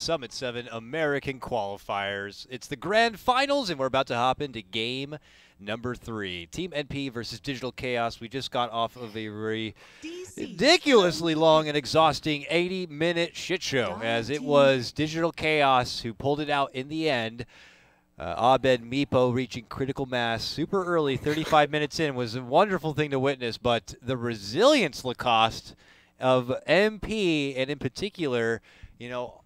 Summit 7 American Qualifiers. It's the grand finals, and we're about to hop into game number 3. Team NP versus Digital Chaos. We just got off of a ridiculously long and exhausting 80-minute shit show, as it was Digital Chaos who pulled it out in the end. Abed Meepo reaching critical mass super early, 35 minutes in, was a wonderful thing to witness, but the resilience, Lacoste, of MP, and in particular, you know,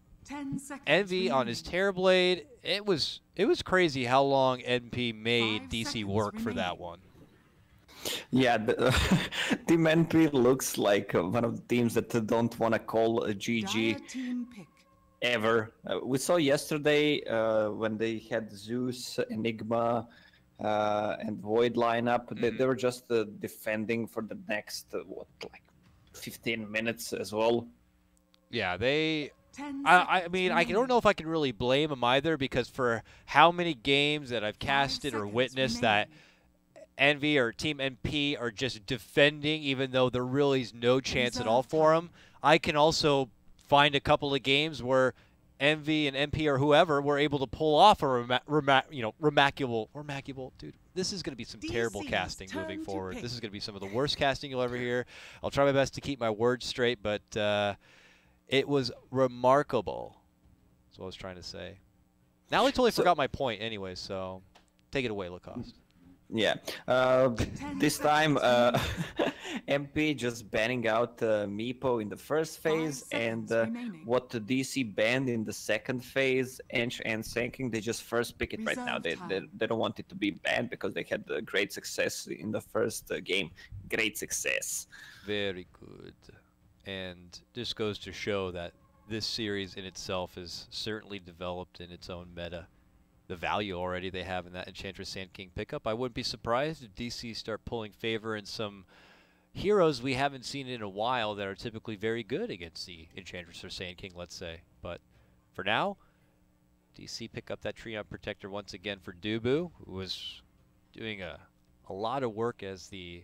Envy on his Terrorblade, it was crazy how long NP made DC work for that one. Yeah, Team NP looks like one of the teams that don't want to call a GG ever. We saw yesterday when they had Zeus, Enigma, and Void lineup. They were just defending for the next, 15 minutes as well. Yeah, I mean, I don't know if I can really blame them either, because for how many games that I've casted or witnessed that Envy or Team MP are just defending, even though there really is no chance at all for them, I can also find a couple of games where Envy and MP or whoever were able to pull off a remarkable, dude. This is going to be some terrible casting moving forward. This is going to be some of the worst casting you'll ever hear. I'll try my best to keep my words straight, but it was remarkable. That's what I was trying to say. Now I totally forgot my point anyway, so take it away, Lacoste. Yeah. This time, MP just banning out Meepo in the first phase, and what the DC banned in the second phase, and Sanking, they just first pick it right now. They don't want it to be banned because they had great success in the first game. Great success. Very good. And this goes to show that this series in itself is certainly developed in its own meta. The value already they have in that Enchantress Sand King pickup. I wouldn't be surprised if DC start pulling favor in some heroes we haven't seen in a while that are typically very good against the Enchantress or Sand King, let's say. But for now, DC pick up that Treant Protector once again for Dubu, who was doing a lot of work as the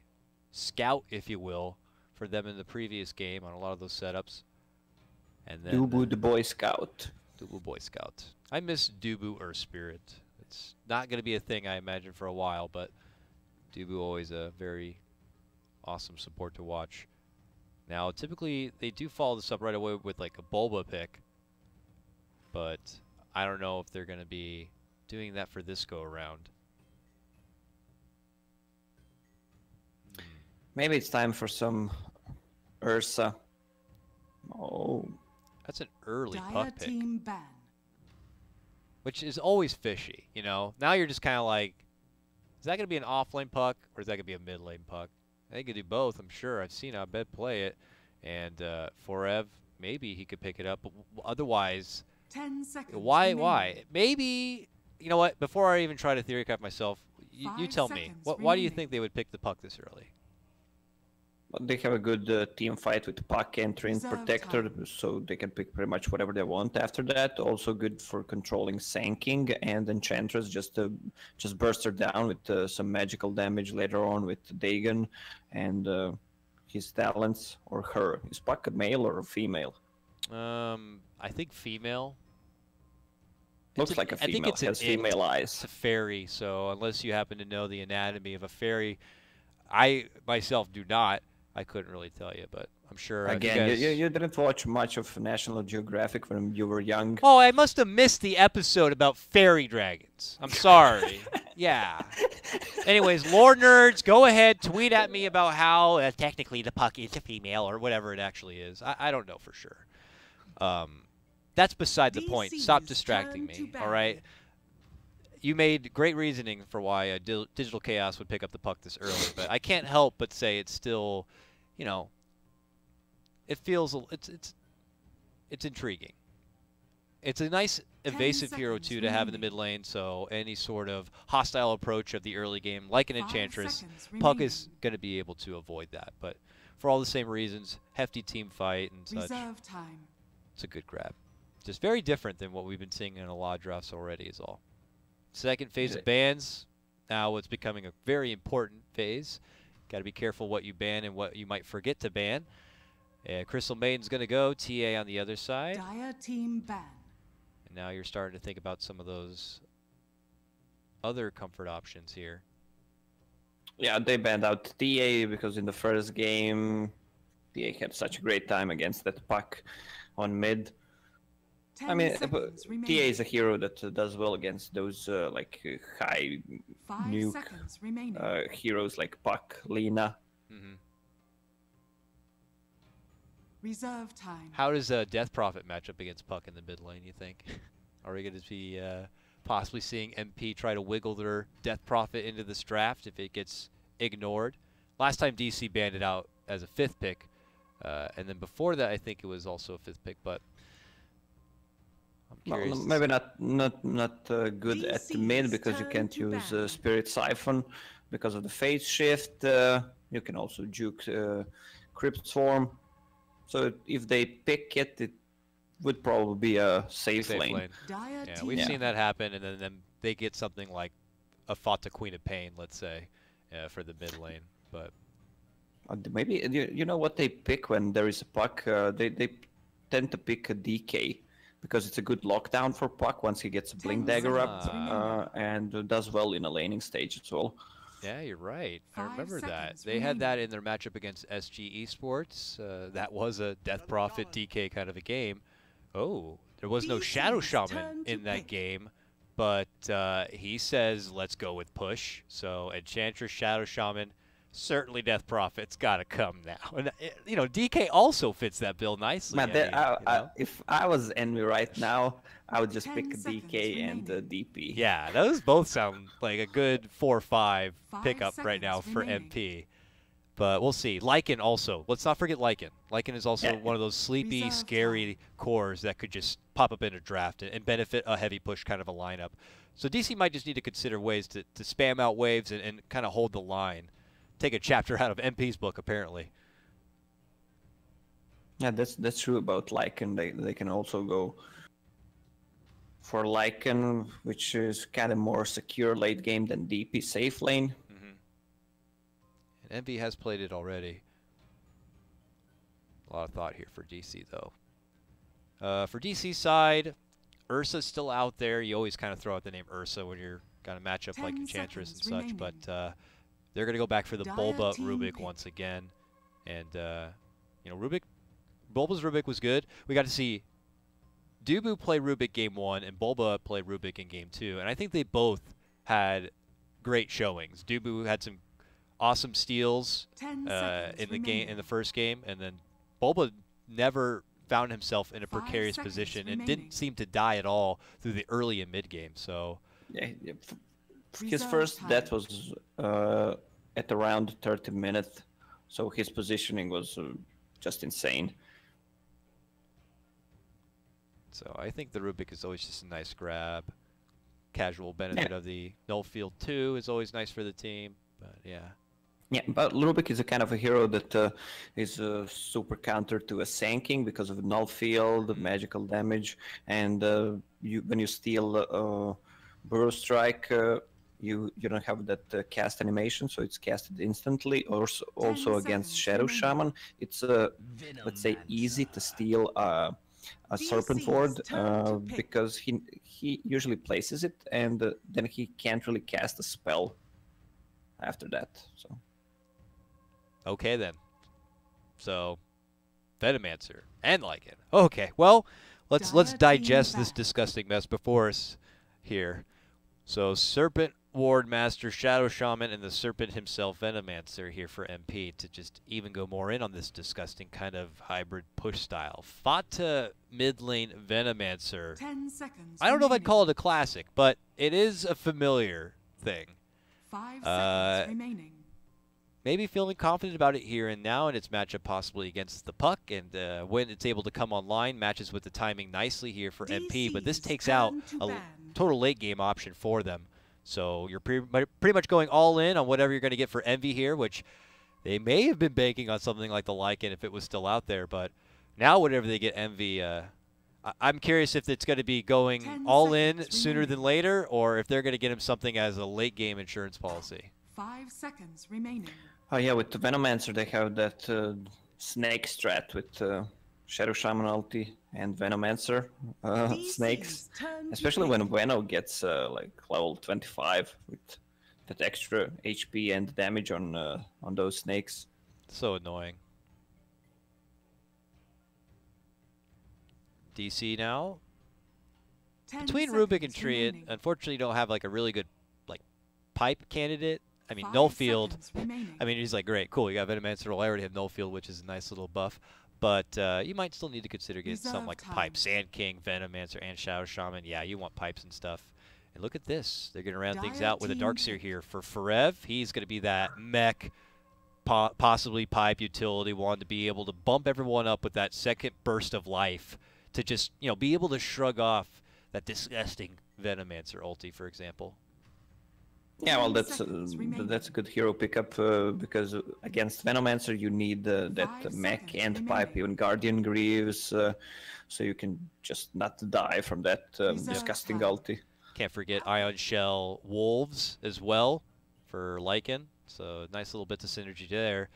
scout, if you will, for them in the previous game on a lot of those setups. And then Dubu the Boy Scout. Dubu Boy Scout. I miss Dubu Earth Spirit. It's not going to be a thing, I imagine, for a while, but Dubu always a very awesome support to watch. Now, typically, they do follow this up right away with like a Bulba pick, but I don't know if they're going to be doing that for this go-around. Maybe it's time for some Ursa. Oh. That's an early puck pick. Which is always fishy, you know? Now you're just kind of like, is that going to be an off-lane puck, or is that going to be a mid-lane puck? They could do both, I'm sure. I've seen Abed play it. And Forev, maybe he could pick it up. But otherwise, 10 seconds why? Maybe, you know what? Before I even try to theory craft myself, you tell me. Why do you think they would pick the puck this early? They have a good team fight with Puck and Treant Protector, so they can pick pretty much whatever they want after that. Also good for controlling Sanking and Enchantress, just burst her down with some magical damage later on with Dagon and his talents, or her. Is Puck a male or a female? I think female. Looks like a female. It has female eyes. It's a fairy, so unless you happen to know the anatomy of a fairy, I myself do not. I couldn't really tell you, but I'm sure. Again, you didn't watch much of National Geographic when you were young. Oh, I must have missed the episode about fairy dragons. I'm sorry. Yeah. Anyways, lore nerds, go ahead, tweet at me about how technically the puck is a female or whatever it actually is. I don't know for sure. That's beside the point. Stop distracting me, all right? You made great reasoning for why Digital Chaos would pick up the puck this early, but I can't help but say it's still, you know, it feels it's intriguing. It's a nice evasive hero too to have in the mid lane, so any sort of hostile approach of the early game, like an Enchantress, puck is going to be able to avoid that. But for all the same reasons, hefty team fight and such, it's a good grab. Just very different than what we've been seeing in a lot of drafts already is all. Second phase of bans. Now it's becoming a very important phase. Got to be careful what you ban and what you might forget to ban. Crystal Maiden's going to go. TA on the other side. Dire team ban. And now you're starting to think about some of those other comfort options here. Yeah, they banned out TA because in the first game, TA had such a great time against that puck on mid. I mean, TA is a hero that does well against those high nuke heroes like Puck, Lena. Mm-hmm. Reserve time. How does Death Prophet match up against Puck in the mid lane, you think? Are we going to be possibly seeing MP try to wiggle their Death Prophet into this draft if it gets ignored? Last time DC banned it out as a 5th pick, and then before that I think it was also a 5th pick, but I'm curious. Well, maybe not good at the mid because you can't use Spirit Siphon because of the phase shift. You can also juke Crypt Swarm. So if they pick it, it would probably be a safe lane. Yeah, we've seen that happen, and then they get something like a Fata Queen of Pain, let's say, for the mid lane. But maybe you know what they pick when there is a puck. They tend to pick a DK because it's a good lockdown for puck once he gets a Blink Dagger up and does well in a laning stage as well. Yeah, you're right. I remember that. They had that in their matchup against SG Esports. That was a Death Prophet DK kind of a game. Oh, there was no Shadow Shaman in that game, but he says, let's go with push. So Enchantress, Shadow Shaman, certainly Death Prophet's got to come now. And, you know, DK also fits that bill nicely. Man, if I was Envy right now, I would just pick a DK and a DP. Yeah, those both sound like a good 4-5 pickup right now for MP. But we'll see. Lycan also. Let's not forget Lycan. Lycan is also one of those sleepy, scary cores that could just pop up in a draft and benefit a heavy push kind of a lineup. So DC might just need to consider ways to spam out waves and kind of hold the line. Take a chapter out of MP's book, apparently. Yeah, that's true about Lycan. They can also go for Lycan, which is kind of more secure late game than DP safe lane. And Envy has played it already. A lot of thought here for DC, though. For DC side, Ursa's still out there. You always kind of throw out the name Ursa when you're got a matchup like Enchantress and such, but they're going to go back for the Bulba Rubik once again. And, you know, Bulba's Rubik was good. We got to see Dubu play Rubik game 1 and Bulba play Rubik in game 2. And I think they both had great showings. Dubu had some awesome steals in the first game, and then Bulba never found himself in a precarious position and didn't seem to die at all through the early and mid game. So yeah, his first death was at around 30 minutes, so his positioning was just insane. So I think the Rubik is always just a nice grab. Casual benefit of the null field 2 is always nice for the team, but yeah. Yeah, but Rubik is a kind of a hero that is super counter to a Sanking because of null field, magical damage, and when you steal Burrow Strike, you don't have that cast animation, so it's casted instantly. Also against Shadow Shaman, it's let's say easy to steal a Serpent Ward because he usually places it, and then he can't really cast a spell after that. So. Okay then. So, Venomancer and Lycan. Okay, well, let's digest this disgusting mess before us here. So, Serpent Ward Master, Shadow Shaman, and the Serpent himself, Venomancer, here for MP to just even go more in on this disgusting kind of hybrid push style. Fata mid lane Venomancer. 10 seconds. I don't know if I'd call it a classic, but it is a familiar thing. 5 seconds remaining. Maybe feeling confident about it here and now in its matchup possibly against the Puck, and when it's able to come online, matches with the timing nicely here for MP, but this takes out a total late game option for them. So you're pretty much going all in on whatever you're going to get for Envy here, which they may have been banking on something like the Lycan if it was still out there, but now whatever they get Envy, I'm curious if it's going to be going all in sooner than later, or if they're going to get him something as a late game insurance policy. 5 seconds remaining. Oh yeah, with the Venomancer they have that snake strat with Shadow Shaman ulti and Venomancer snakes, especially when Veno gets like level 25 with that extra HP and damage on those snakes. So annoying. DC now. 10 Between Rubik and seconds Tree, remaining. unfortunately, you don't have like a really good like pipe candidate. I mean, 5 no field. seconds remaining. I mean, he's like, great, cool. You got Venomancer. Well, I already have no field, which is a nice little buff. But you might still need to consider getting something Reserve like time. Pipe, Sand King, Venomancer, and Shadow Shaman. Yeah, you want pipes and stuff. And look at this. They're going to round things Dire out with a team Darkseer pick. here for Forev. He's going to be that mech, possibly pipe utility one to be able to bump everyone up with that second burst of life to just, be able to shrug off that disgusting Venomancer ulti, for example. Yeah, well, 10 that's seconds remaining. that's a good hero pickup because against Venomancer you need that 5 mech seconds and pipe, remaining. even Guardian Greaves, so you can just not die from that Reserve disgusting time. ulti. Can't forget Ion Shell Wolves as well for Lycan. So nice little bits of synergy there.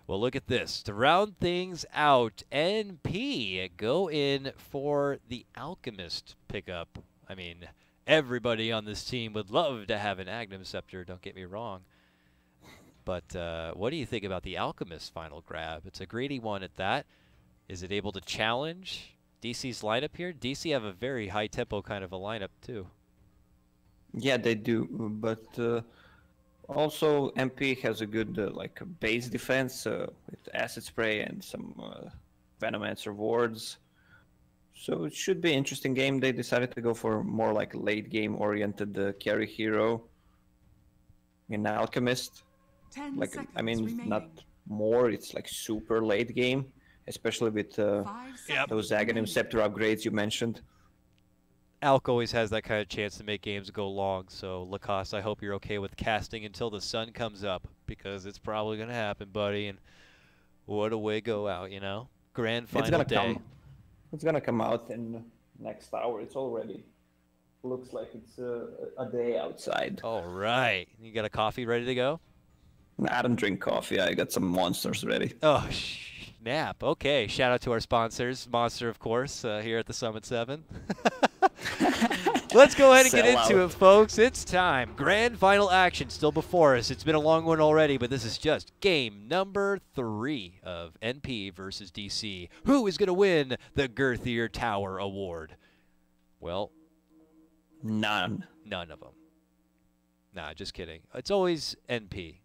Well, look at this. To round things out, NP go in for the Alchemist pickup. I mean, everybody on this team would love to have an Agnum Scepter, don't get me wrong. But what do you think about the Alchemist final grab? It's a greedy one at that. Is it able to challenge DC's lineup here? DC have a very high tempo kind of a lineup too. Yeah, they do, but also MP has a good like base defense with acid spray and some Venomancer wards. So it should be an interesting game. They decided to go for more like late game oriented carry hero in Alchemist. 10 Like seconds I mean, remaining. not more. It's like super late game, especially with 5 seconds those Aghanim remaining. Scepter upgrades you mentioned. Alk always has that kind of chance to make games go long, so Lacoste, I hope you're okay with casting until the sun comes up, because it's probably going to happen, buddy, and what a way go out, Grand final day. It's gonna come out in next hour. It's already looks like it's a day outside. All right. You got a coffee ready to go? I don't drink coffee. I got some monsters ready. Oh, snap. Okay. Shout out to our sponsors. Monster, of course, here at the Summit 7. Let's go ahead and get Sell into out. it, folks. It's time. Grand final action still before us. It's been a long one already, but this is just game number 3 of NP versus DC. Who is going to win the Girthier Tower Award? Well, None. none of them. Nah, just kidding. It's always NP.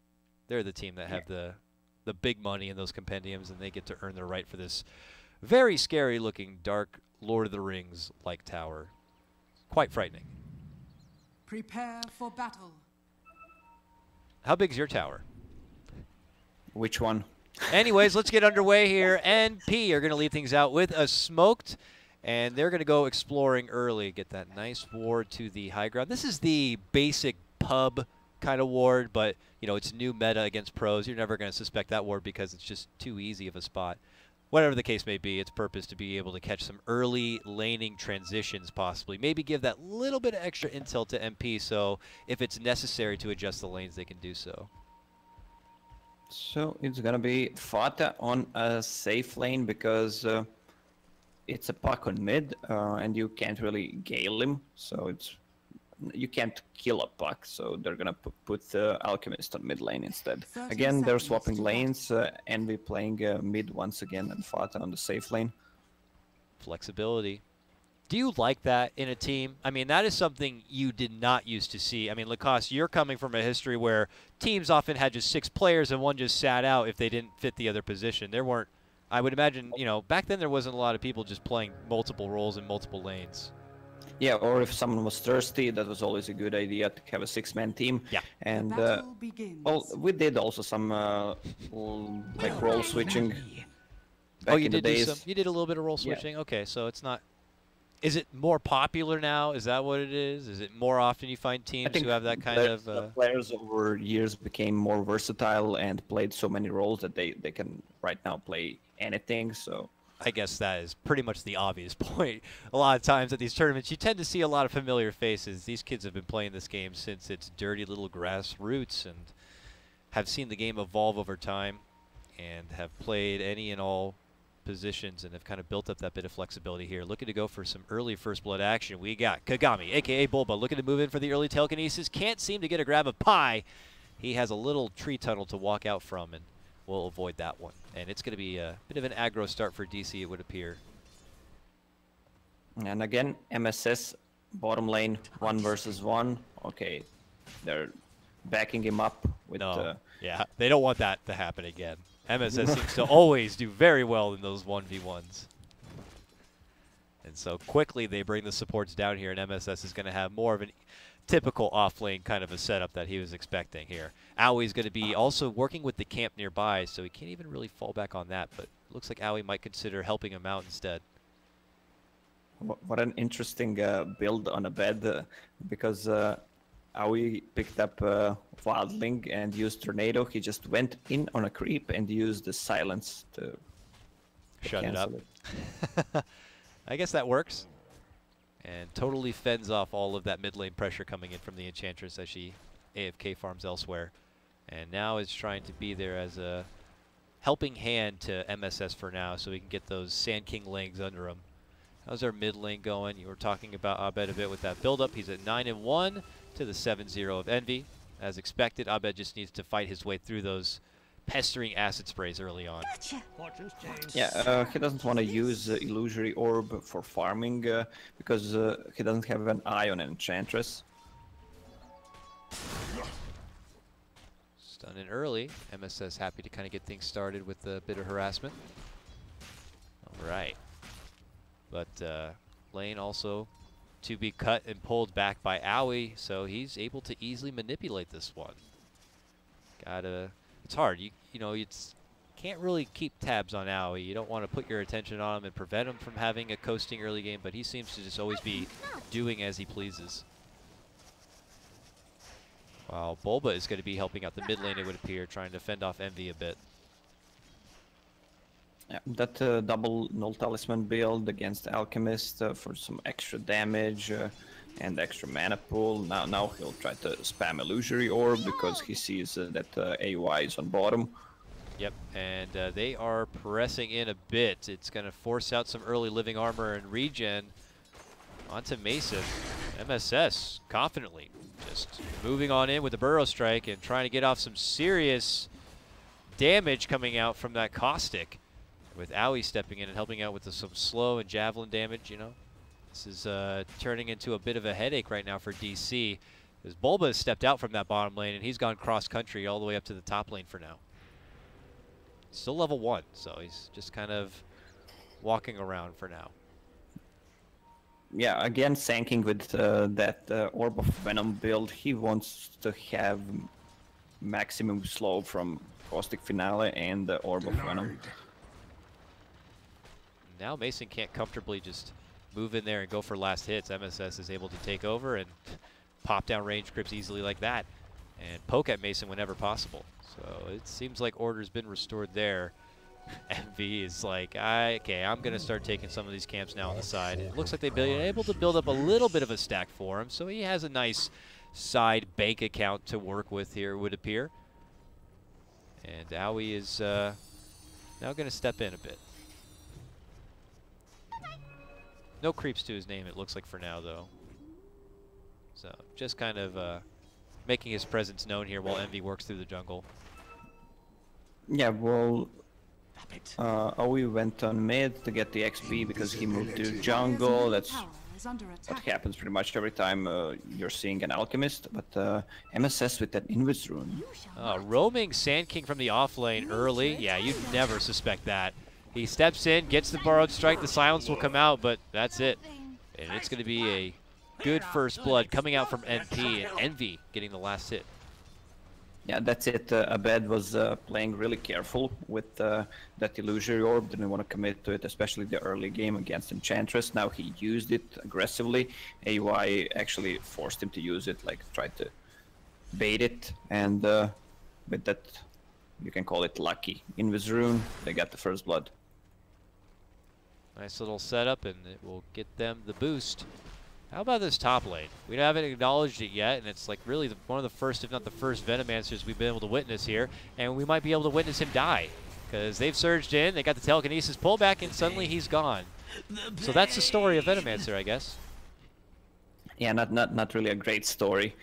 They're the team that have the big money in those compendiums, and they get to earn their right for this very scary-looking, dark Lord of the Rings-like tower. Quite frightening. Prepare for battle. How big's your tower? Which one? Anyways, let's get underway here. NP are going to leave things out with a smoked, and they're going to go exploring early. Get that nice ward to the high ground. This is the basic pub kind of ward, but, it's new meta against pros. You're never going to suspect that ward because it's just too easy of a spot. Whatever the case may be, its purpose to be able to catch some early laning transitions possibly. Maybe give that little bit of extra intel to MP, so if it's necessary to adjust the lanes, they can do so. So it's gonna be Fata on a safe lane because it's a puck on mid, and you can't really gale him. So you can't kill a puck. So they're gonna put Alchemist on mid lane instead. 30 Again, they're seconds swapping to lanes, and we playing mid once again, and Fata on the safe lane. Flexibility. Do you like that in a team? I mean, that is something you did not used to see. I mean, Lacoste, you're coming from a history where teams often had just 6 players and one just sat out if they didn't fit the other position. There weren't, I would imagine, back then there wasn't a lot of people just playing multiple roles in multiple lanes. Yeah, or if someone was thirsty, that was always a good idea to have a 6-man team. Yeah. And The battle begins. well, we did also some like role switching. Back Oh, you in the did do days. some. You did a little bit of role Yeah. switching. Okay, so it's not. Is it more popular now? Is that what it is? Is it more often you find teams who have that kind of? The players over years became more versatile and played so many roles that they can right now play anything. So I guess that is pretty much the obvious point. A lot of times at these tournaments, you tend to see a lot of familiar faces. These kids have been playing this game since its dirty little grassroots and have seen the game evolve over time and have played any and all positions and have kind of built up that bit of flexibility here. Looking to go for some early first blood action. We got Kagami, a.k.a. Bulba, looking to move in for the early telekinesis. Can't seem to get a grab of Pi. He has a little tree tunnel to walk out from, and we'll avoid that one. And it's going to be a bit of an aggro start for DC, it would appear. And again, MSS, bottom lane, 1 versus 1. Okay, they're backing him up with... yeah, they don't want that to happen again. MSS seems to always do very well in those 1v1s. And so quickly they bring the supports down here, and MSS is going to have more of a typical off-lane kind of a setup that he was expecting here. Aui's going to be also working with the camp nearby, so he can't even really fall back on that, but it looks like Aui might consider helping him out instead. What an interesting build on a bed, because Aui picked up Wildling and used Tornado. He just went in on a creep and used the silence to shut it up. It. I guess that works. And totally fends off all of that mid lane pressure coming in from the Enchantress as she AFK farms elsewhere. And now is trying to be there as a helping hand to MSS for now so we can get those Sand King legs under him. How's our mid lane going? You were talking about Abed a bit with that build-up. He's at 9-1 to the 7-0 of Envy. As expected, Abed just needs to fight his way through those pestering acid sprays early on. Yeah, he doesn't want to use Illusory Orb for farming because he doesn't have an eye on an Enchantress. Stun in early. MSS happy to kind of get things started with a bit of harassment. All right. But lane also to be cut and pulled back by Aui, so he's able to easily manipulate this one. It's hard. You know, can't really keep tabs on Aui. You don't want to put your attention on him and prevent him from having a coasting early game, but he seems to just always be doing as he pleases. While Bulba is going to be helping out the mid lane, it would appear, trying to fend off Envy a bit. Yeah, that double Null Talisman build against Alchemist for some extra damage and extra mana pool. Now he'll try to spam Illusory Orb because he sees that AUI is on bottom. Yep, and they are pressing in a bit. It's going to force out some early living armor and regen onto Mason. MSS confidently just moving on in with the Burrow Strike and trying to get off some serious damage coming out from that Caustic. With Aui stepping in and helping out with some slow and javelin damage, you know. This is turning into a bit of a headache right now for DC. Because Bulba has stepped out from that bottom lane, and he's gone cross-country all the way up to the top lane for now. Still level 1, so he's just kind of walking around for now. Yeah, again, Sanking with that Orb of Venom build. He wants to have maximum slow from Caustic Finale and the Orb of Venom. Now Mason can't comfortably just move in there and go for last hits. MSS is able to take over and pop down range grips easily like that and poke at Mason whenever possible. So it seems like order's been restored there. MV is like, okay, I'm going to start taking some of these camps now on the side. It looks like they've been able to build up a little bit of a stack for him, so he has a nice side bank account to work with here, it would appear. And Aui is now going to step in a bit. No creeps to his name, it looks like, for now, though. So just kind of making his presence known here while Envy works through the jungle. Yeah, well, Aui went on mid to get the XP because he moved to jungle. That happens pretty much every time you're seeing an Alchemist. But MSS with that Invis rune. Roaming Sand King from the off lane early. Yeah, you'd never suspect that. He steps in, gets the Borrowed Strike, the silence will come out, but that's it. And it's going to be a good first blood coming out from NP, and Envy getting the last hit. Yeah, that's it. Abed was playing really careful with that Illusory Orb, didn't want to commit to it, especially the early game against Enchantress. Now he used it aggressively. AUI actually forced him to use it, like tried to bait it, and with that, you can call it lucky. Invis rune, they got the first blood. Nice little setup, and it will get them the boost. How about this top lane? We haven't acknowledged it yet, and it's like really one of the first, if not the first, Venomancers we've been able to witness here, and we might be able to witness him die, because they've surged in. They got the telekinesis pullback, and suddenly he's gone. So that's the story of Venomancer, I guess. Yeah, not really a great story.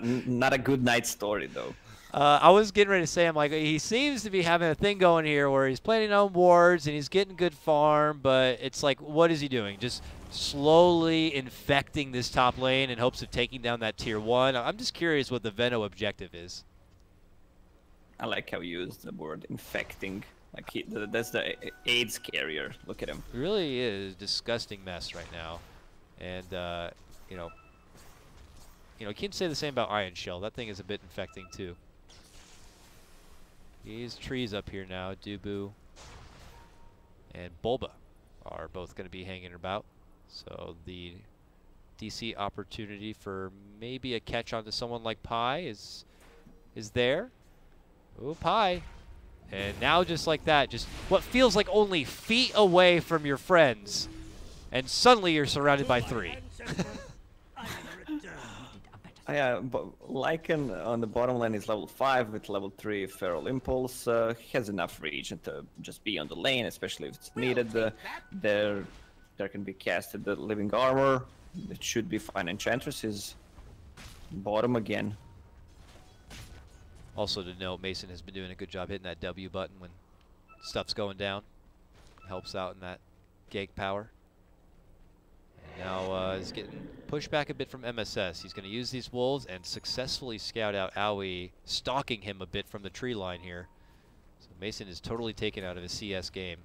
Not a good night story, though. I was getting ready to say, I'm like, he seems to be having a thing going here where he's planning on wards and he's getting good farm, but it's like, what is he doing? Just slowly infecting this top lane in hopes of taking down that tier 1. I'm just curious what the Veno objective is. I like how you use the word infecting. Like that's the AIDS carrier. Look at him. He really is a disgusting mess right now. And, you know, you can't say the same about Iron Shell. That thing is a bit infecting, too. These trees up here now, Dubu and Bulba, are both going to be hanging about. So the DC opportunity for maybe a catch onto someone like Pi is there. Ooh, Pi. And now just like that, just what feels like only feet away from your friends. And suddenly you're surrounded by 3. Yeah, but Lycan on the bottom lane is level 5 with level 3 Feral Impulse. Has enough region to just be on the lane, especially if it's needed. There can be casted the Living Armor. It should be fine. Enchantress is bottom again. Also to note, Mason has been doing a good job hitting that W button when stuff's going down. Helps out in that gank power. And now he's getting pushed back a bit from MSS. He's going to use these wolves and successfully scout out Owie, stalking him a bit from the tree line here. So Mason is totally taken out of his CS game.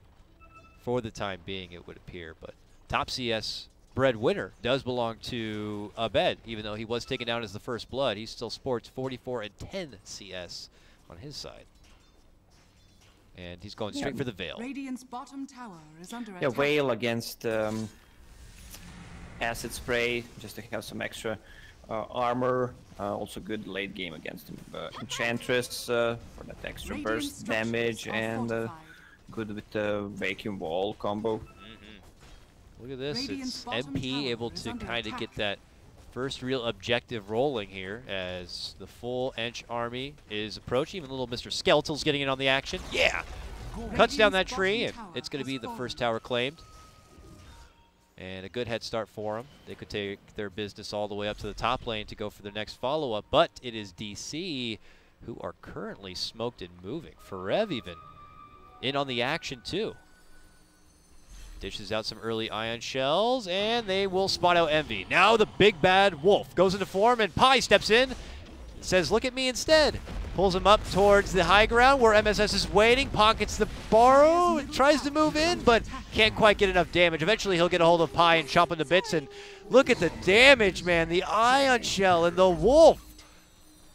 For the time being, it would appear. But top CS breadwinner does belong to Abed. Even though he was taken down as the first blood, he still sports 44 and 10 CS on his side. And he's going straight for the Veil. Radiant's bottom tower is under Yeah, attack. Veil against Acid Spray, just to have some extra armor. Also good late game against him. Enchantress for that extra Radiant burst structures damage, are and fortified. good with the Vacuum Wall combo. Look at this. Radiant's It's bottom MP tower able is to under kind of get attack. that first real objective rolling here as the full Ench army is approaching. Even little Mr. Skeletal's getting in on the action. Yeah! Cuts down that Radiant's tree, and bottom it's going to tower be has the fallen. first tower claimed. And a good head start for them. They could take their business all the way up to the top lane to go for their next follow-up, but it is DC who are currently smoked and moving. Forev even in on the action too. Dishes out some early ion shells, and they will spot out Envy. Now the big bad wolf goes into form, and Pi steps in, says, look at me instead. Pulls him up towards the high ground where MSS is waiting, pockets the borrow, tries to move in, but can't quite get enough damage. Eventually he'll get a hold of Pi and chop him to bits, and look at the damage, man. The ion shell and the wolf.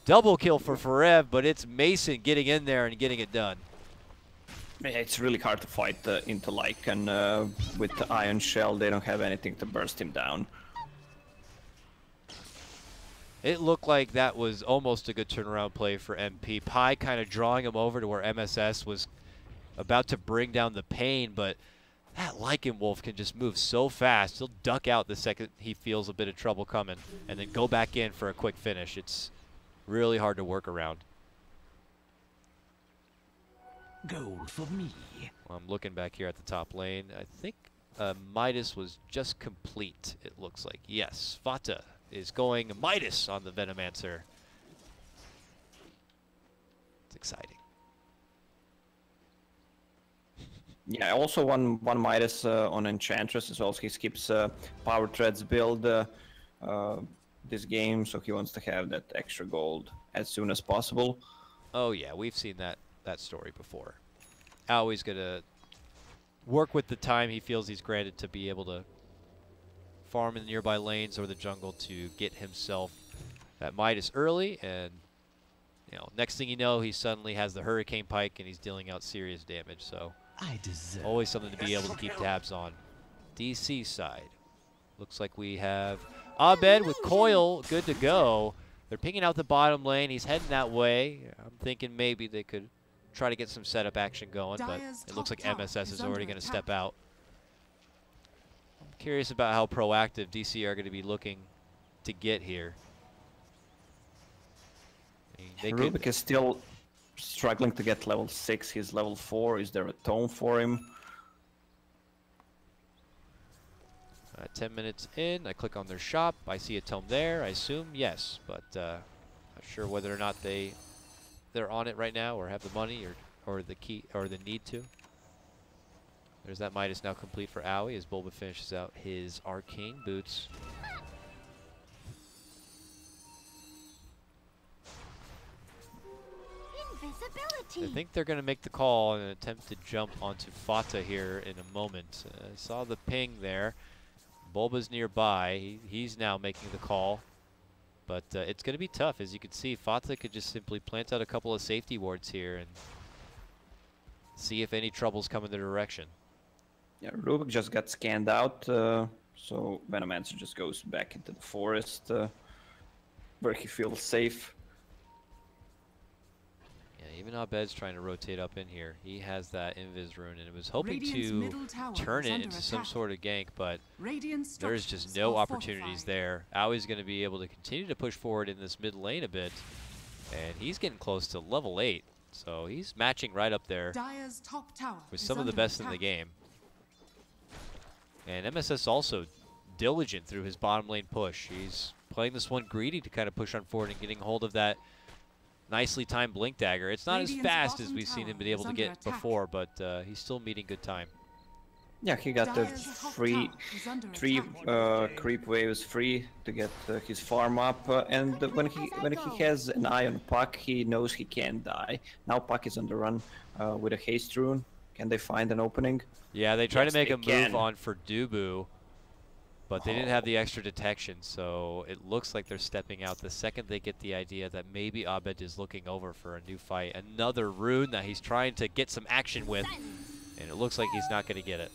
Double kill for Forev, but it's Mason getting in there and getting it done. Yeah, it's really hard to fight into Lycan with the Iron Shell. They don't have anything to burst him down. It looked like that was almost a good turnaround play for MP. Pi kind of drawing him over to where MSS was about to bring down the pain, but that Lycan Wolf can just move so fast. He'll duck out the second he feels a bit of trouble coming and then go back in for a quick finish. It's really hard to work around. Gold for me. Well, I'm looking back here at the top lane. I think Midas was just complete, it looks like. Yes, Fata is going Midas on the Venomancer. It's exciting. Yeah, also one Midas on Enchantress as well. So he skips Power Treads build this game, so he wants to have that extra gold as soon as possible. Oh yeah, we've seen that story before. Always gonna work with the time he feels he's granted to be able to farm in the nearby lanes or the jungle to get himself that Midas early, and next thing you know, he suddenly has the Hurricane Pike and he's dealing out serious damage. So I deserve. always something to be able to keep tabs on. DC side, looks like we have Abed with Coil good to go. They're picking out the bottom lane. He's heading that way. I'm thinking maybe they could try to get some setup action going, but Dire's it looks like top tower MSS is is already under going to attack. step out. I'm curious about how proactive DC are going to be looking to get here. I mean, they could, Rubik is still struggling to get level 6. He's level 4. Is there a tome for him? 10 minutes in, I click on their shop. I see a tome there. I assume yes, but not sure whether or not they're on it right now or have the money or the key or the need to. There's that Midas now complete for Owie as Bulba finishes out his arcane boots. I think they're going to make the call and attempt to jump onto Fata here in a moment. I saw the ping there. Bulba's nearby. He's now making the call. But it's going to be tough. As you can see, Fata could just simply plant out a couple of safety wards here and see if any troubles come in their direction. Yeah, Rubik just got scanned out, so Venomancer just goes back into the forest where he feels safe. Yeah, even Abed's trying to rotate up in here. He has that Invis rune and was hoping Radiant's to middle tower turn is it under into some attack. sort of gank, but Radiant there's just structures no are opportunities fortified. there. Aui's going to be able to continue to push forward in this mid lane a bit, and he's getting close to level 8, so he's matching right up there Dire's top tower with is some of the under best in the attack. game. And MSS also diligent through his bottom lane push. He's playing this one greedy to kind of push on forward and getting hold of that nicely timed Blink Dagger. It's not as Radiant's fast as bottom we've seen him tower be able is to under get attack. before, but he's still meeting good time. Yeah, he got the Dire's top three tower is under three attack. creep waves free to get his farm up, and when he has an eye on Puck, he knows he can't die. Now Puck is on the run with a haste rune. Can they find an opening? Yeah, they tried Yes, to make they a move can. on for Dubu, but they didn't have the extra detection, so it looks like they're stepping out the second they get the idea that maybe Abed is looking over for a new fight. Another rune that he's trying to get some action with, and it looks like he's not going to get it.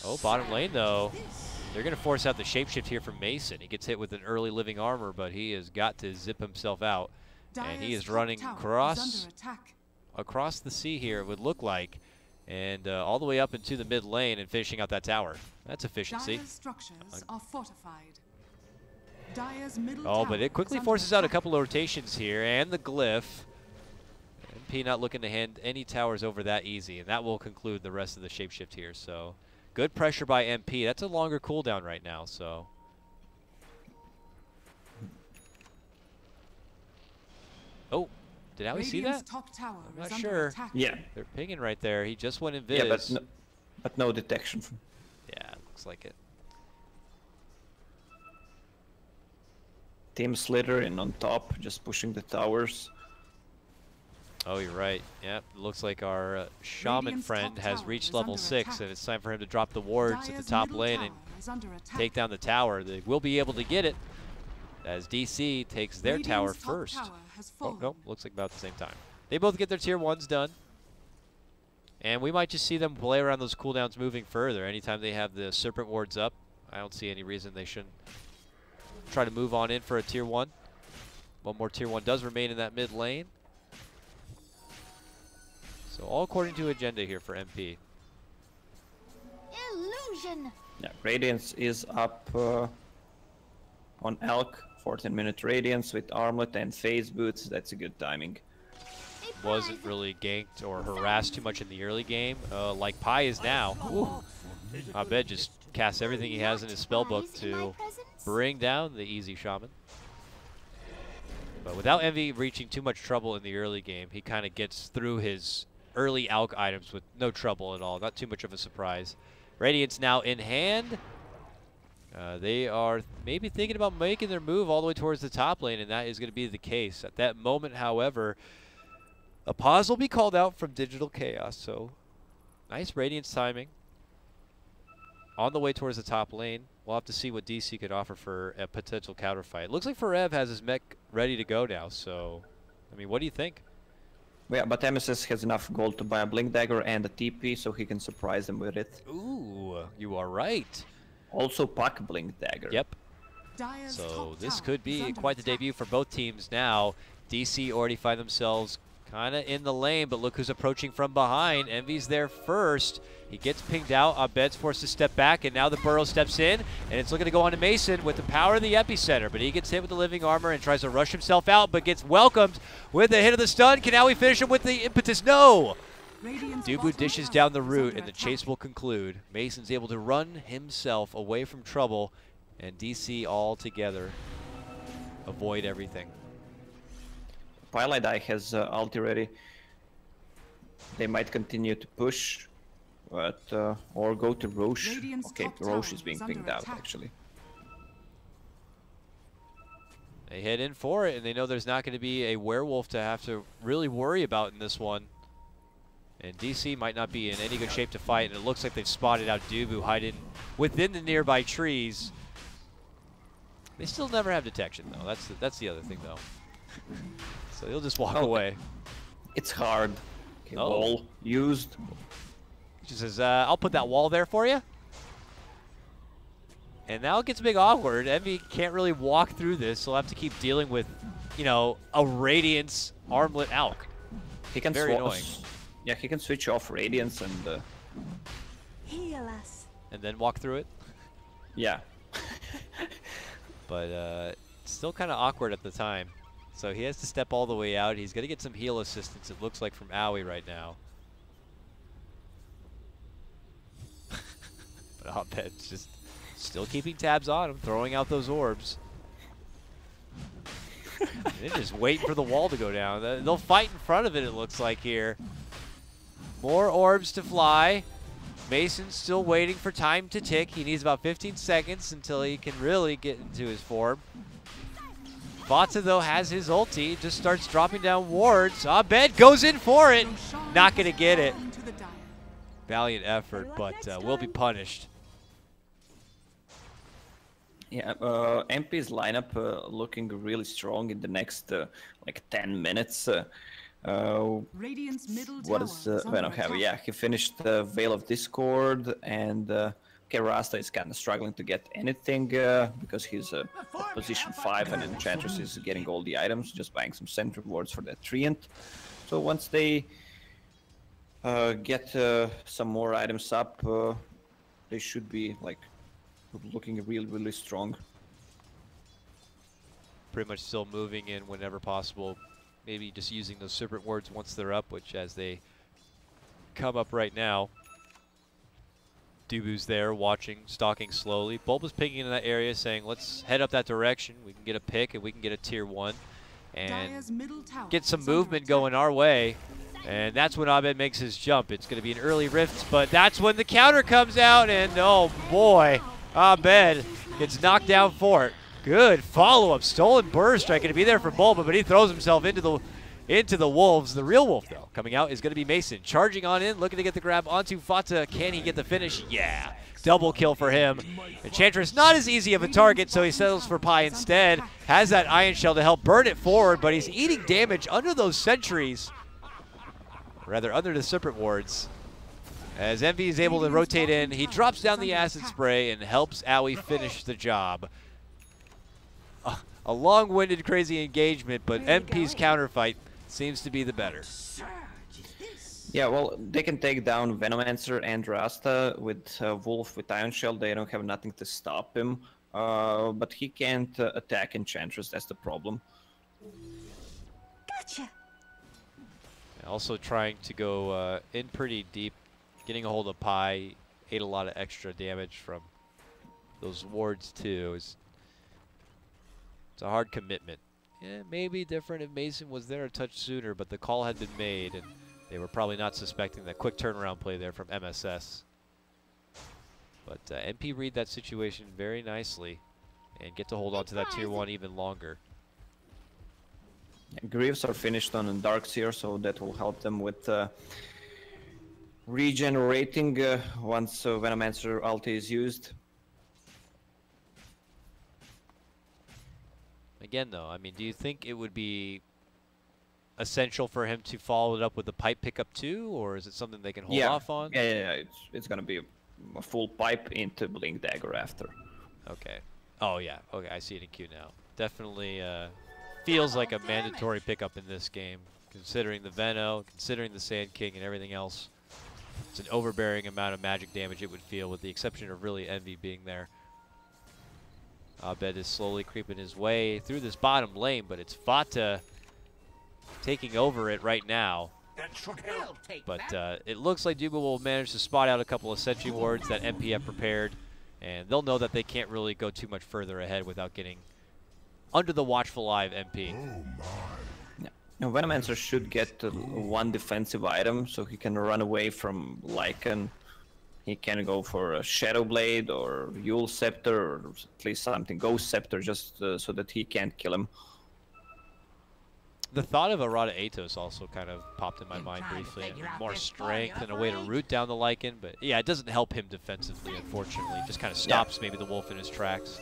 Oh, bottom lane, though. They're going to force out the shapeshift here from Mason. He gets hit with an early living armor, but he has got to zip himself out. And he Dire's is top running tower is across under attack. the sea here, it would look like, and all the way up into the mid lane and finishing out that tower. That's efficiency. Dire's structures are fortified. Dire's middle Oh, tower but it quickly is under forces out a attack. couple of rotations here, and the glyph. MP not looking to hand any towers over that easy, and that will conclude the rest of the shapeshift here. So, good pressure by MP. That's a longer cooldown right now, so. Oh, did Owie see Radiant's that? top tower I'm is not under sure. attack. Yeah, They're pinging right there. He just went invis. yeah, but no detection. Yeah, looks like it. Team Slytherin on top, just pushing the towers. Oh, you're right. Yep, looks like our shaman Radiant's friend top has tower reached is level under 6, attack. and it's time for him to drop the wards at the Dire's top middle lane tower and is under attack. take down the tower. They will be able to get it as DC takes their tower Radiant's top first. tower has Oh, fallen. no, looks like about the same time. They both get their tier 1s done. And we might just see them play around those cooldowns moving further. Anytime they have the Serpent wards up, I don't see any reason they shouldn't try to move on in for a tier 1. One more tier 1 does remain in that mid lane. So all according to agenda here for MP. Illusion. Yeah, Radiance is up on Elk, 14-minute Radiance with Armlet and Phase Boots. That's a good timing. Wasn't really ganked or harassed too much in the early game, like Pi is now. Ooh. Abed just casts everything he has in his spellbook to bring down the easy shaman. But without Envy reaching too much trouble in the early game, he kind of gets through his early Alk items with no trouble at all. Not too much of a surprise. Radiance now in hand. They are maybe thinking about making their move all the way towards the top lane, and that is going to be the case. At that moment, however, a pause will be called out from Digital Chaos, so nice Radiance timing. On the way towards the top lane, we'll have to see what DC could offer for a potential counter fight. Looks like Forev has his mech ready to go now, so, I mean, what do you think? Yeah, but MSS has enough gold to buy a Blink Dagger and a TP, so he can surprise them with it. Ooh, you are right. Also Puck Blink Dagger. Yep. Dire's So top this tower could is be under quite the attack. debut for both teams now. DC already find themselves kind of in the lane, but look who's approaching from behind. Envy's there first. He gets pinged out. Abed's forced to step back, and now the Burrow steps in, and it's looking to go on to Mason with the power of the epicenter, but he gets hit with the living armor and tries to rush himself out, but gets welcomed with a hit of the stun. Can now we finish him with the impetus? No! Dubu dishes down the route, and the chase will conclude. Mason's able to run himself away from trouble, and DC all together avoid everything. Twilight Eye has ulti ready. They might continue to push, but or go to Roche. Okay, Roche is being pinged out actually. They head in for it, and they know there's not going to be a werewolf to have to really worry about in this one. And DC might not be in any good shape to fight, and it looks like they've spotted out Dubu hiding within the nearby trees. They still never have detection, though. That's the other thing, though. So he'll just walk away. It's hard. Okay, wall used. She says, I'll put that wall there for you. And now it gets a big awkward. Envy can't really walk through this. He'll have to keep dealing with, you know, a Radiance armlet Alk. He can Very annoying. Yeah, he can switch off Radiance and heal us. And then walk through it. Yeah. But still kind of awkward at the time. So he has to step all the way out. He's going to get some heal assistance, it looks like, from Owie right now. But Abed's just still keeping tabs on him, throwing out those orbs. They're just waiting for the wall to go down. They'll fight in front of it, it looks like here. More orbs to fly. Mason's still waiting for time to tick. He needs about 15 seconds until he can really get into his form. Vata, though, has his ulti. Just starts dropping down wards. Abed goes in for it. Not going to get it. Valiant effort, but will be punished. Yeah, MP's lineup looking really strong in the next like 10 minutes. Radiant's middle What is yeah, he finished Veil of Discord, and okay, Rasta is kind of struggling to get anything because he's at position 5, and Enchantress is getting all the items, just buying some sentry wards for that Treant. So once they get some more items up, they should be like looking really strong. Pretty much still moving in whenever possible. Maybe just using those serpent wards once they're up, which as they come up right now. Dubu's there watching, stalking slowly. Bulba's pinging in that area saying, let's head up that direction. We can get a pick and we can get a tier 1 and get some movement going our way. And that's when Abed makes his jump. It's going to be an early rift, but that's when the counter comes out, and oh boy, Abed gets knocked down for it. Good follow-up, stolen burst strike, going to be there for Bulba, but he throws himself into the wolves. The real wolf, though, coming out is going to be Mason. Charging on in, looking to get the grab onto Vata. Can he get the finish? Yeah. Double kill for him. Enchantress not as easy of a target, so he settles for Pi instead. Has that Iron Shell to help burn it forward, but he's eating damage under those sentries. Rather, under the Serpent Wards. As Envy is able to rotate in, he drops down the Acid Spray and helps Owie finish the job. A long-winded, crazy engagement, but MP's counterfight seems to be the better. Yeah, well, they can take down Venomancer and Rasta with Wolf with Iron Shell. They don't have nothing to stop him, but he can't attack Enchantress. That's the problem. Gotcha. Also trying to go in pretty deep, getting a hold of Pi, ate a lot of extra damage from those wards too. It's a hard commitment. Yeah, maybe different if Mason was there a touch sooner, but the call had been made, and they were probably not suspecting that quick turnaround play there from MSS. But MP read that situation very nicely and get to hold on to that tier 1 even longer. Greaves are finished on Darkseer, so that will help them with regenerating once Venomancer ulti is used. Again, though, I mean, do you think it would be essential for him to follow it up with the pipe pickup too, or is it something they can hold off on? Yeah. It's gonna be a full pipe into Blink Dagger after. Okay. Oh yeah. Okay, I see it in queue now. Definitely feels like a mandatory pickup in this game. considering the Veno, considering the Sand King and everything else. It's an overbearing amount of magic damage it would feel, with the exception of really Envy being there. Abed is slowly creeping his way through this bottom lane, but it's Fata taking over it right now. But it looks like Duba will manage to spot out a couple of sentry wards that MP have prepared, and they'll know that they can't really go too much further ahead without getting under the watchful eye of MP. Now, Venomancer should get one defensive item, so he can run away from Lycan. He can go for a Shadow Blade or Yule Scepter, or at least something, Ghost Scepter, just so that he can't kill him. The thought of Arata Atos also kind of popped in my mind briefly. And more strength and a way to root down the Lycan, but yeah, it doesn't help him defensively, unfortunately. It just kind of stops maybe the wolf in his tracks.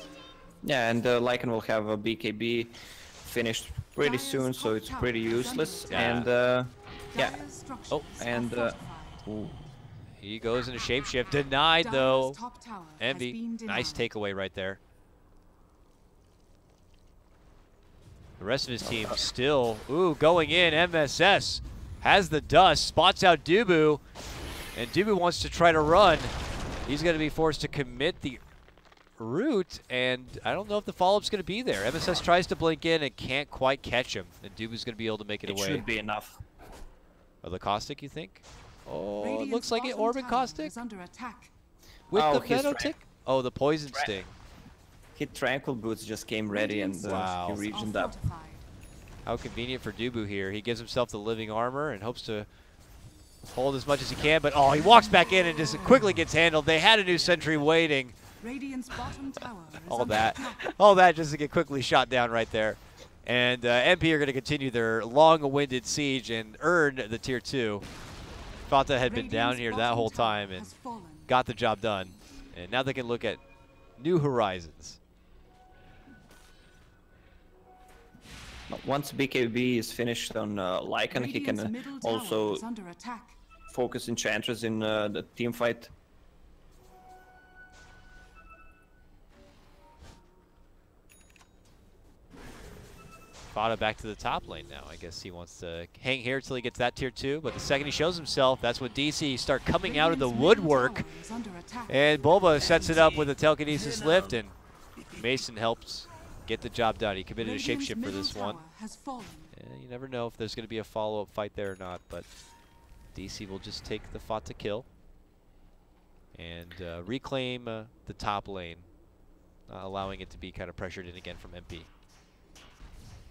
Yeah, and Lycan will have a BKB finished pretty soon, so it's pretty useless. Yeah. And yeah. Oh, and ooh. He goes into shapeshift. Denied though. Envy. Nice takeaway right there. The rest of his team still, going in. MSS has the dust, spots out Dubu, and Dubu wants to try to run. He's going to be forced to commit the route, and I don't know if the follow-up's going to be there. MSS tries to blink in and can't quite catch him, and Dubu's going to be able to make it away. It should be enough. Oh, the Caustic, you think? Oh, it looks like it. Orban Caustic? Under attack. With Oh, the he's Venom tick? Oh, the Poison Sting. His Tranquil Boots just came ready, and Wow. he regioned up. How convenient for Dubu here. He gives himself the living armor and hopes to hold as much as he can, but oh, he walks back in and just quickly gets handled. They had a new sentry waiting. Radiant's bottom tower is All under that. attack. All that just to get quickly shot down right there. And MP are going to continue their long-winded siege and earn the tier 2. Fata had been down here that whole time and got the job done. And now they can look at new horizons. Once BKB is finished on Lycan, he can also focus Enchantress in the team fight. Fata back to the top lane now. I guess he wants to hang here till he gets that tier 2. But the second he shows himself, that's when DC start coming out of the woodwork. And Bulba sets it up with a telekinesis lift, and Mason helps get the job done. He committed a shapeshift for this one. And you never know if there's going to be a follow-up fight there or not, but DC will just take the Fata kill and reclaim the top lane, allowing it to be kind of pressured in again from MP.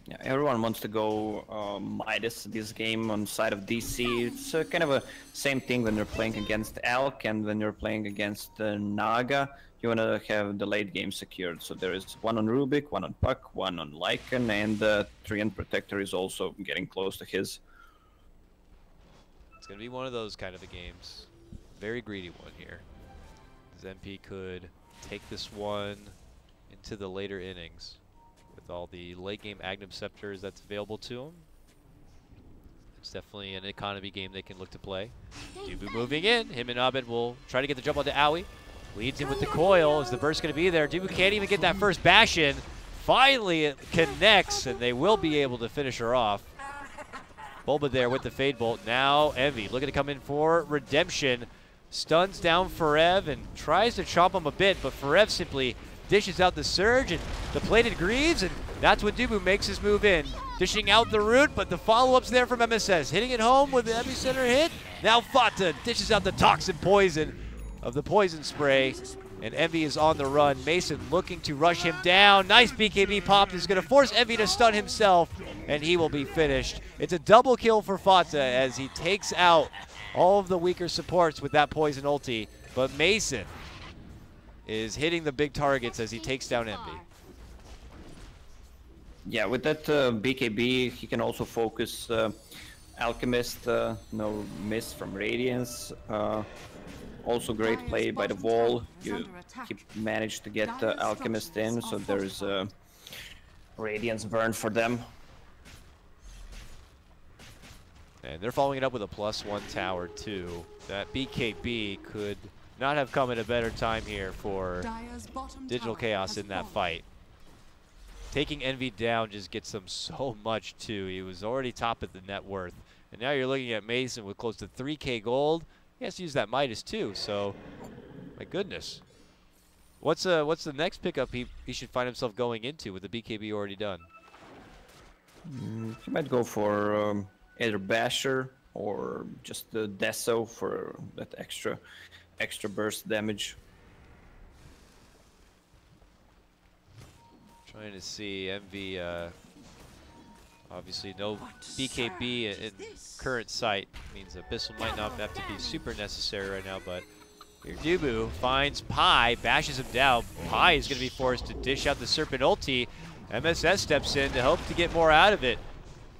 Yeah, everyone wants to go Midas this game on side of DC. It's kind of a same thing when you're playing against Elk and when you're playing against Naga. You want to have the late game secured. So there is one on Rubik, one on Puck, one on Lycan, and Treant Protector is also getting close to his. It's going to be one of those kind of a games. Very greedy one here. As MP could take this one into the later innings with all the late game Agnum Scepters that's available to him. It's definitely an economy game they can look to play. Dubu moving in. Him and Abed will try to get the jump onto Owie. Leads in with the coil. Is the burst going to be there? Dubu can't even get that first bash in. Finally it connects, and they will be able to finish her off. Bulba there with the Fade Bolt. Now Envy looking to come in for redemption. Stuns down Forev and tries to chomp him a bit, but Forev simply dishes out the Surge and the Plated Greaves, and that's when Dubu makes his move in. Dishing out the root, but the follow-up's there from MSS. Hitting it home with the epicenter hit. Now Fata dishes out the Toxin Poison of the Poison Spray, and Envy is on the run. Mason looking to rush him down. Nice BKB pop is going to force Envy to stun himself, and he will be finished. It's a double kill for Fata as he takes out all of the weaker supports with that Poison ulti, but Mason is hitting the big targets as he takes down Envy. Yeah, with that BKB, he can also focus Alchemist, no miss from Radiance. Also great play by the wall. He managed to get Alchemist in, so there's Radiance burn for them. And they're following it up with a +1 tower too. That BKB could not have come at a better time here for Digital Chaos in that fight. taking Envy down just gets him so much too. He was already top of the net worth, and now you're looking at Mason with close to 3K gold. He has to use that Midas too, so my goodness. What's the next pickup he should find himself going into with the BKB already done? He might go for either Basher or just the Deso for that extra burst damage. Trying to see Envy. Obviously, no BKB in current sight means Abyssal might not have to be super necessary right now, but here Dubu finds Pi, bashes him down. Pi is going to be forced to dish out the Serpent ulti. MSS steps in to hope to get more out of it.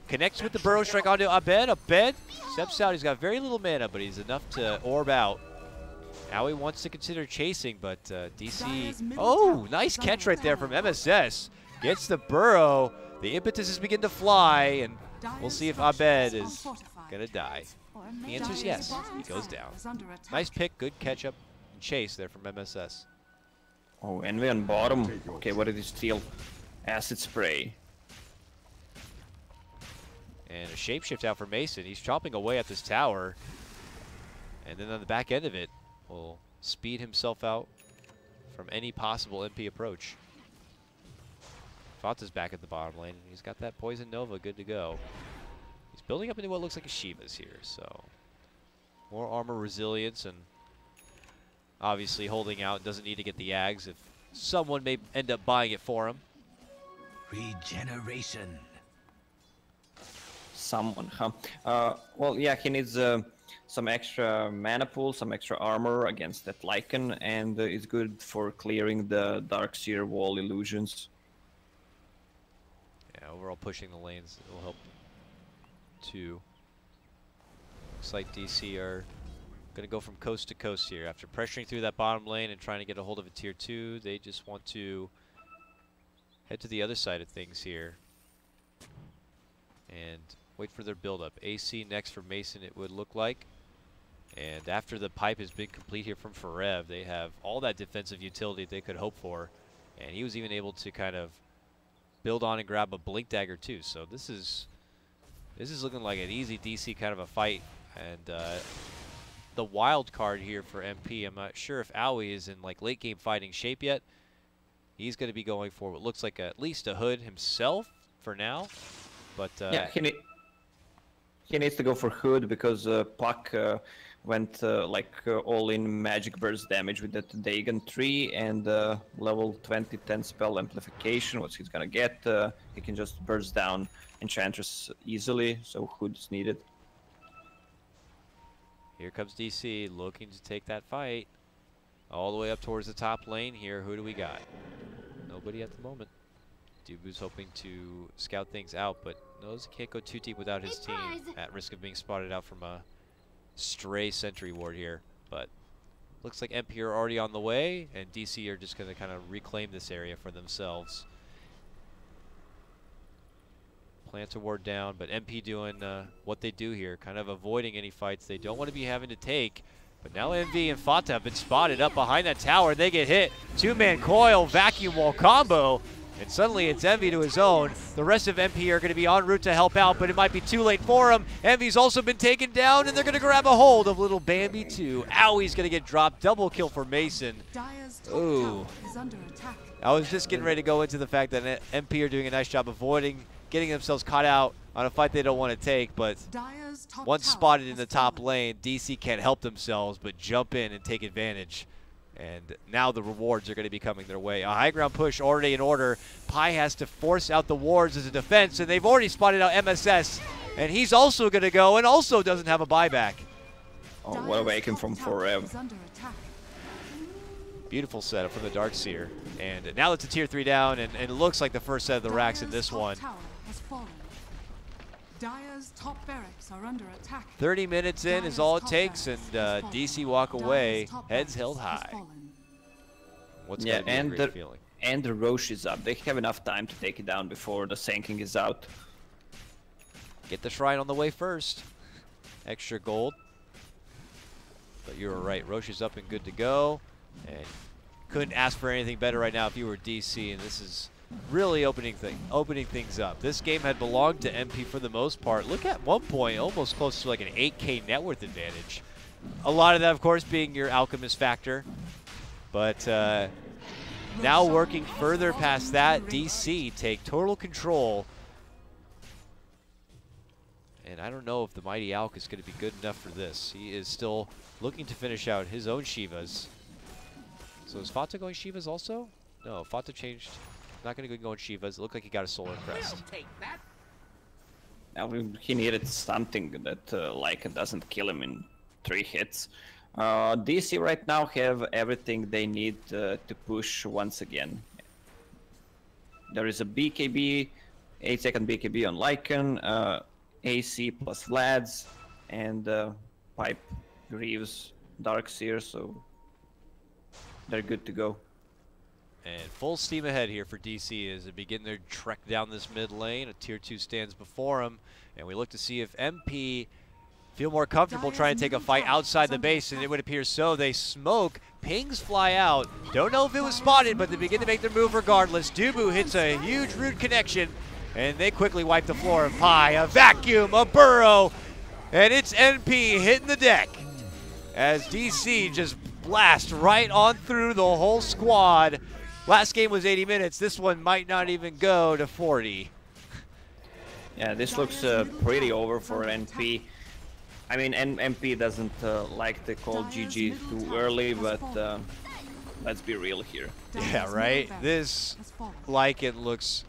Connects with the Burrow Strike onto Abed. Abed steps out. He's got very little mana, but he's enough to orb out. Now he wants to consider chasing, but DC... Oh, nice catch right there from MSS. Gets the Burrow. The impetus is beginning to fly, and we'll see if Abed is going to die. The answer is yes. He goes down. Nice pick, good catch up and chase there from MSS. Oh, Envy on bottom. Okay, what did he steal? Acid Spray. And a shapeshift out for Mason. He's chopping away at this tower. And then on the back end of it, will speed himself out from any possible MP approach. Fata's back at the bottom lane. He's got that Poison Nova good to go. He's building up into what looks like a Shiva's here, so more armor resilience and obviously holding out. Doesn't need to get the Ags if someone may end up buying it for him. Regeneration. Someone, huh? Well, yeah, he needs some extra mana pool, some extra armor against that Lycan, and it's good for clearing the Darkseer wall illusions. Yeah, overall pushing the lanes will help too. Looks like DC are going to go from coast to coast here. After pressuring through that bottom lane and trying to get a hold of a tier 2, they just want to head to the other side of things here and wait for their build-up. AC next for Mason, it would look like. And after the pipe has been complete here from Forev, they have all that defensive utility they could hope for. And he was even able to kind of build on and grab a Blink Dagger too. So this is looking like an easy DC kind of a fight. And the wild card here for MP, I'm not sure if Owie is in like late game fighting shape yet. He's going to be going for what looks like at least a Hood himself for now. But yeah, he needs to go for Hood because Puck went all in magic burst damage with that Dagon 3 and level 20 10 spell amplification. What he's gonna get, he can just burst down Enchantress easily, so Hood is needed. Here comes DC looking to take that fight all the way up towards the top lane here. Who do we got? Nobody at the moment. Dubu's hoping to scout things out, but knows he can't go too deep without his team at risk of being spotted out from a stray sentry ward here. But looks like MP are already on the way, and DC are just going to kind of reclaim this area for themselves. Plant a ward down, but MP doing what they do here, kind of avoiding any fights they don't want to be having to take. But now MV and Fata have been spotted up behind that tower. They get hit. Two-man coil, vacuum wall combo. And suddenly it's Envy to his own. The rest of MP are going to be en route to help out, but it might be too late for him. Envy's also been taken down, and they're going to grab a hold of little Bambi too. Owie's going to get dropped. Double kill for Mason. Ooh. I was just getting ready to go into the fact that MP are doing a nice job avoiding getting themselves caught out on a fight they don't want to take, but once spotted in the top lane, DC can't help themselves but jump in and take advantage. And now the rewards are going to be coming their way. A high ground push already in order. Pi has to force out the wards as a defense, and they've already spotted out MSS. And he's also going to go and also doesn't have a buyback. Oh, what a waken from Forever. Beautiful setup from the Darkseer. And now it's a tier 3 down, and it looks like the first set of the racks in this one. Dire's top barracks are under attack. 30 minutes in is all it takes, and DC walk away, heads held high. What's going to be a great feeling? And the Roche is up. They have enough time to take it down before the Sanking is out. Get the Shrine on the way first. Extra gold. But you were right, Roche is up and good to go. And couldn't ask for anything better right now if you were DC, and this is really opening things up. This game had belonged to MP for the most part. Look at one point, almost close to like an 8K net worth advantage. A lot of that, of course, being your Alchemist factor. But now working further past that, DC take total control. And I don't know if the Mighty Alk is going to be good enough for this. He is still looking to finish out his own Shivas. So is Fata going Shivas also? No, Fata changed. Not going to go going Shivas. It looked like he got a Solar Crest. Now he needed something that Lycan doesn't kill him in 3 hits. DC right now have everything they need to push once again. There is a BKB, 8-second BKB on Lycan, AC plus Vlad's, and Pipe, Greaves, Darkseer, so they're good to go. And full steam ahead here for DC as they begin their trek down this mid lane. A tier 2 stands before them, and we look to see if MP feel more comfortable trying to take a fight outside the base, and it would appear so. They smoke, pings fly out. Don't know if it was spotted, but they begin to make their move regardless. Dubu hits a huge root connection, and they quickly wipe the floor of Pi. A vacuum, a burrow, and it's NP hitting the deck as DC just blast right on through the whole squad. Last game was 80 minutes. This one might not even go to 40. Yeah, this looks pretty over for NP. I mean, MP doesn't like to call GG too early, but let's be real here. Yeah, right? This Lycan looks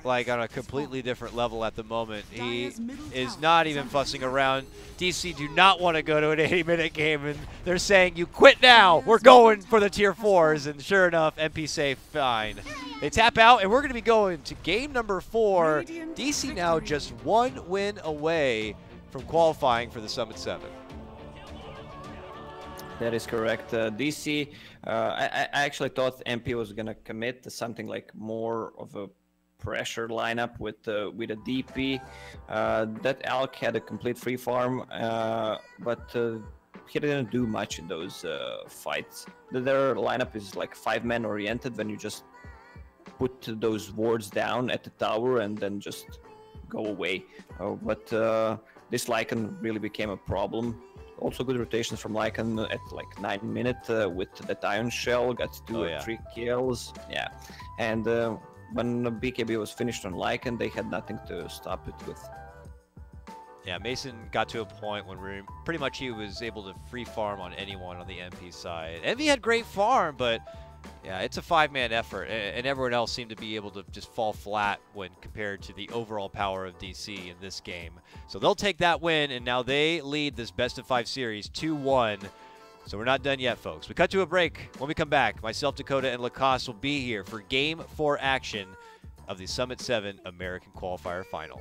like on a completely different level at the moment. He is not even fussing around. DC do not want to go to an 80-minute game, and they're saying, you quit now. We're going for the tier 4s, and sure enough, MP say, fine. They tap out, and we're going to be going to game number 4. DC now just 1 win away from qualifying for the Summit 7. That is correct. DC, I actually thought MP was gonna commit to something like more of a pressure lineup with a DP. That Alk had a complete free farm, but he didn't do much in those fights. Their lineup is like 5-man oriented when you just put those wards down at the tower and then just go away. But this Lycan really became a problem. Also good rotations from Lycan at like 9 minutes with that Iron Shell, got 2 or 3 kills. Yeah, and when BKB was finished on Lycan, they had nothing to stop it with. Yeah, Mason got to a point when pretty much he was able to free farm on anyone on the MP side. Envy had great farm, but yeah, it's a 5-man effort, and everyone else seemed to be able to just fall flat when compared to the overall power of DC in this game. So they'll take that win, and now they lead this best-of-5 series 2-1. So we're not done yet, folks. We cut to a break. When we come back, myself, Dakota, and Lacoste will be here for Game 4 action of the Summit 7 American Qualifier Final.